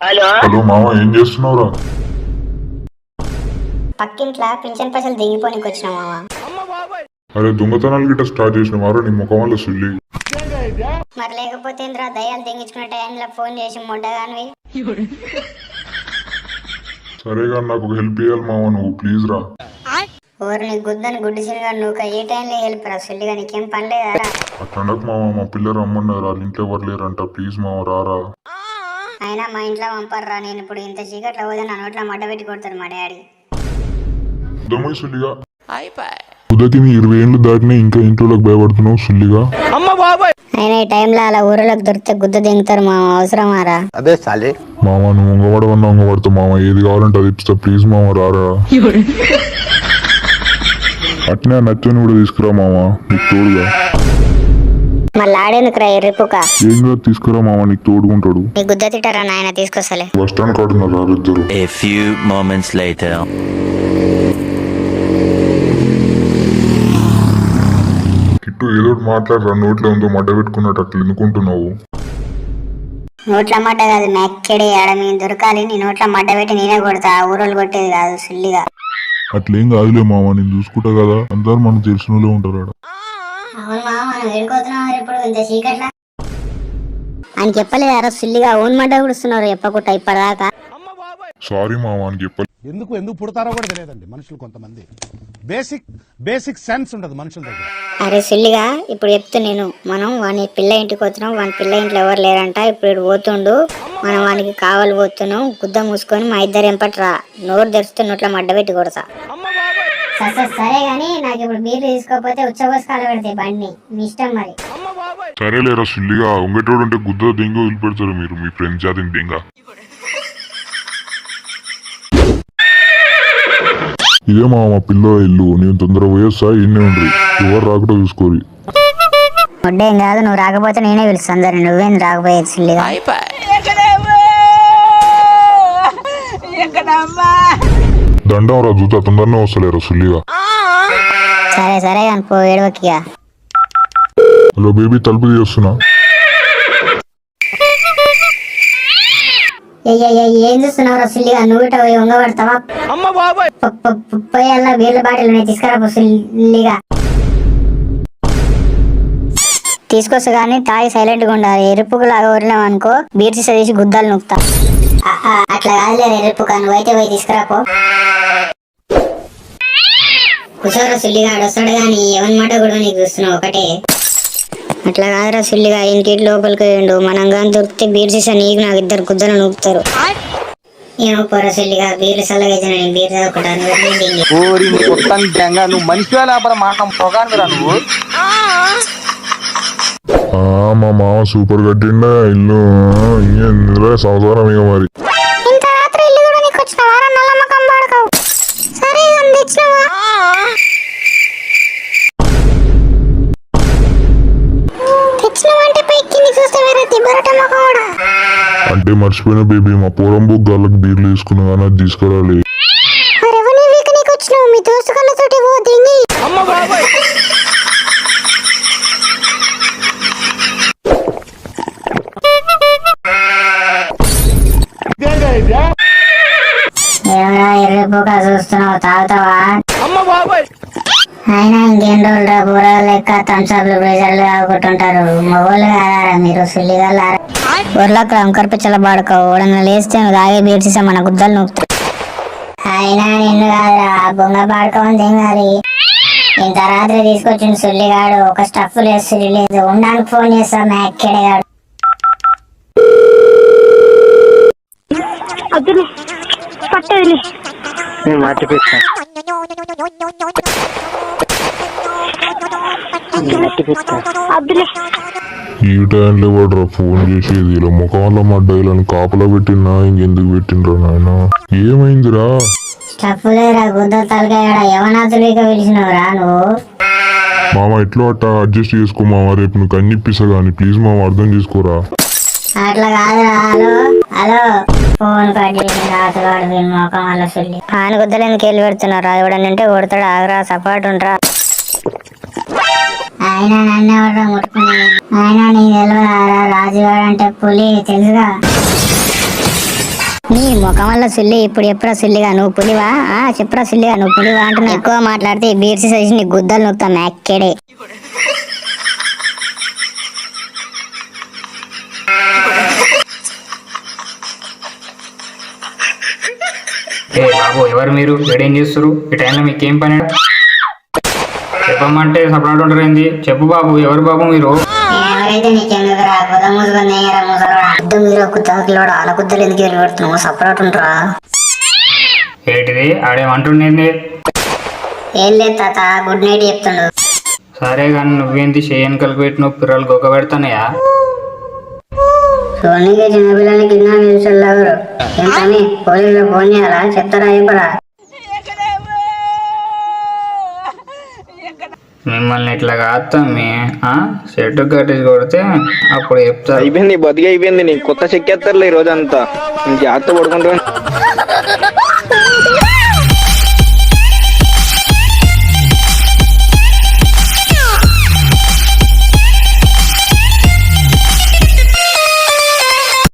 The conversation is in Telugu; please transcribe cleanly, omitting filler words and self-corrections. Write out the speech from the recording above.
హలో మామ, ఏం చేస్తున్నావురా? పక్కింట్లా పింఛన్ పైసలు దిగిపోనికి వచ్చిన మావా. అరే దొంగతనాలు గిట్ట స్టార్ట్ చేసినవారా నీ ముఖం వల్ల సుల్లి? మరి లేకపోతే ఏంద్రా, దయ్యాలు దింగించుకునే టైంలో ఫోన్ చేసి మొడ్డగానివి. సరేగా నాకు ఒక హెల్ప్ చేయాలి మామ, నువ్వు ప్లీజ్ రా. ఓరు నీ గుద్దని గుడ్డి సిరిగా నువ్వు ఏ టైంలో హెల్ప్ రా సుల్లిగా, నీకేం పనిలేదా? అట్లండకు మామ, మా పిల్లలు రమ్మన్నారు, వాళ్ళ ఇంట్లో ఎవరు లేరంట, ప్లీజ్ మామ రారా. అయినా మా ఇంట్లో పంపర్రా, నేను ఇప్పుడు ఇంత చీకట్లో పోతే నా నోట్లో మడ్డ పెట్టి కొడతాడు మా డాడీ. దమ్ముయి సుల్లిగా, ఉదకి నీ 20 ఏళ్ళు దాటినా ఇంకా ఇంట్లోకి భయపడుతున్నావు సుల్లిగా. అయినా ఈ టైంలో అలా ఊరలోకి దొరికితే గుద్ద దింగుతారు మామ, అవసరమారా? అదే సాలే మామ నువ్వు ఉంగబడవన్నా ఉంగబడతావు మామ, ఏది కావాలంటే అది ఇస్తా, ప్లీజ్ మామ రారా. అట్నే నచ్చని కూడా తీసుకురా మామ, నీకు తోడుగా. మళ్ళీ ఆడేందుకురా ఎర్రిపుక? ఏం కాదు తీసుకురా మామ, నీకు తోడుకుంటాడు. నీ గుద్ద తిట్టారా నాయన, తీసుకొస్తలే. బస్ స్టాండ్ కాడున్నారు రారిద్దరు. A few moments later. Kittu ఏదో మాట్లాడరా, నోట్లో ఉందో మడ్డ పెట్టుకున్నట్టు అట్లా ఎందుకుంటున్నావు? నోట్ల మడ్డ కాదు మెక్కడే, ఆడ మేము దొరకాలి. నీ నోట్ల మడ్డ పెట్టి నేనే కొడతా, ఊరోళ్ళు కొట్టేది కాదు సుల్లిగా. అట్లేం కాదులే మామ, నేను చూసుకుంటా కదా, అందరు మనకు తెలిసిన వాళ్ళే ఉంటారు ఆడ. అవును మామ, మనం ఏడుకోతున్నాం ఇప్పుడు ఇంత చీకట్లా. ఆయన చెప్పలేదారా సుల్లిగా, ఓన్ మడ్డ కుడుస్తున్నారు చెప్పకుండా ఇప్పటిదాకా. సారీ మామ అని చెప్పాలి. ఎందుకు పుడతారో కూడా తెలియదండి మనుషులు, కొంతమంది బేసిక్ సెన్స్ ఉండదు మనుషుల దగ్గర. అరే సుల్లిగా, ఇప్పుడు చెప్తే నేను, మనం వాని పిల్ల ఇంటికి వస్తున్నాం, వాని పిల్ల ఇంట్లో ఎవరు లేరంట, ఇప్పుడు పోతుండు, మనం వానికి కావాలి పోతున్నాం, గుద్ద మూసుకొని మా ఇద్దరు ఎంపట్రా, నోరు తెరిస్తే నోట్ల మడ్డ పెట్టి కొడతా. సరే గానీ నాకు ఇప్పుడు బీర్లు తీసుకోకపోతే ఉచ్చబోసుకాలు పెడతాయి బండి, మీ ఇష్టం మరి. సరేలేరా సుల్లిగా, ఉంగటోడు ఉంటే గుద్ద దెంగ వదిలిపెడతారు మీరు, మీ ఫ్రెండ్స్ జాతిని దెంగ. ఇదే మా పిల్ల ఇల్లు, నేను తొందరగా పోయేస్తా, ఇన్నే ఉండ్రి, ఎవరు రాకుండా చూసుకోరి. వడ్డేం కాదు, నువ్వు రాకపోతే నేనే పిలుస్తాను, సరే నువ్వేం రాకపోయేది సుల్లిగా. దండం రా జూతా, తొందరనే వస్తలేరా సుల్లిగా. సరే కానీ పో, ఏడవకిగా. హలో బేబీ, తలుపు తీస్తున్నా. ఏం చూస్తున్నావు సుల్లిగా, నువ్వు ఇట పోయి ఉంగబడతావా? పోయల్లా బీర్ల బాటిల్ తీసుకురా సుల్లిగా. తీసుకొస్తా కానీ తాగి సైలెంట్ గా ఉండాలి. ఎరుపుకు లాగా ఊరినాం అనుకో, బీర్ సీసా తీసి గుద్దాలు నొక్కుతా. అట్లా కాదులే ఎరుపుక, నువ్వైతే పోయి తీసుకురాపో. కుసోరా సుల్లిగా, ఆడొస్తాడు కానీ ఎవరి మాట కూడా నీకు చూస్తున్నావు ఒకటే. అట్లా కాదురా సుల్లిగా, ఇంటి లోపలికి వేయండు, మనం కానీ దొరికితే బీర్ సీసా నీకు నాకు ఇద్దరు గుద్దలు నూపుతారు. ఏమో పోరా సుల్లిగా, బీర్లు సల్లగా బీర్ చదువుకుంటాను. నువ్వు మనిషి లేకపోతే మాట పొగానురా నువ్వు. మా మామ సూపర్ కట్టిండా ఇల్లు, ఇందులో సంవత్సరం ఇక మరి. అంటే మర్చిపోయిన బేబీ, మా పూరం బుక్ గాళ్ళకి బీర్లు తీసుకున్నా కానీ అది తీసుకురాలి. చూస్తున్నావు, తాగుతావా? అయినా ఇంకేం రోజులు బూరా లెక్క థమ్స్అప్లు బ్రేజర్లు తాగుకుంటుంటారు, మగోళ్ళు కాదారా మీరు సుల్లిగా. ఊర్లోకి అంకర్పిచ్చల బాడుకో, ఓడన లేస్తే నువ్వు తాగే బీర్ సీసా మన గుద్దలు నొక్కుతాయి. అయినా నిన్ను కాదురా, బొంగ పాడుకోమని తినాలి. ఇంత రాత్రి తీసుకొచ్చిన సుల్లిగాడు ఒక స్టఫ్ లేదు, లేదు ఉండడానికి ఫోన్ చేస్తా మేక్కెడగాడు. ఈ టైంలో వాడు ఫోన్ చేసేది, ఇలా ముఖం వల్ల మడ్డాయిలను కాపలా పెట్టినా, ఇంకెందుకు పెట్టిండ్రా నాయన? ఏమైందిరా? స్టఫ్ లేరా, గుద్దలు తలకాయడా, యవనాథులుగా పిలిచినవురా నువ్వు? మామ ఎట్లా అట్ట అడ్జస్ట్ చేసుకో మామ, రేపు నువ్వు కన్నిప్పిస్తా కానీ ప్లీజ్ మామ అర్థం చేసుకోరా. అట్లా కాదురా. హలో ఫోన్ కట్టివాడు మొఖం వల్ల సుల్లి. ఆయన గుద్దలు ఎందుకు వెళ్ళి పెడుతున్నారా? ఎవడనంటే కొడతాడు, ఆగరా సపోర్ట్ ఉండరా. ఆయన నన్ను ఎవరు ముట్టుకుని, ఆయన నీకు తెలియదా రాజుగాడు అంటే పులి తెలుసుగా. నీ ముఖం వల్ల సుల్లి ఇప్పుడు ఎప్పుడా సుల్లిగా నువ్వు పులివా చెప్పురా సుల్లిగా నువ్వు పులివా అంటున్నా. ఎక్కువ మాట్లాడితే బీర్సి సైజు నీ గుద్దలు నొక్కుతాం ఎక్కడే. ఏ బాబు ఎవరు మీరు ఏడేం చేస్తారు ఈ టైంలో మీకేం పని చెప్పమంటే సపరేట్ ఉంటారు ఏంది చెప్పు బాబు ఎవరు బాబు మీరు ఎవరైతే నీకెందుకు రా గుద్ద మూసుకొని ముద్దు మీరు కుద్దలోడు అలా కుద్దలు ఎందుకు వెళ్ళిపెడుతున్నావు సపరేట్ ఉంటారా? ఏంటిది ఆడేమంటుండేంది ఏం లేదు తాత గుడ్ నైట్ చెప్తుండు. సరే కానీ నువ్వేంది చేయని కలిపి పెట్టి నువ్వు పిల్లలు గొక్క పెడతానయా సోనీకి చిన్నపిల్లల్ని కిడ్నాప్ చేసేలాగారు ఏంటని పోలీసులు ఫోన్ చేయాలా చెప్తారా చెప్పరా? మిమ్మల్ని ఇట్లా కాస్తాం మీ చెట్టు కట్టేసి కొడితే అప్పుడు చెప్తారు. అయిపోయింది బతికి అయిపోయింది నీకు కొత్త చెక్కేస్తారులే ఈ రోజంతా జాగ్రత్త పడుకుంటా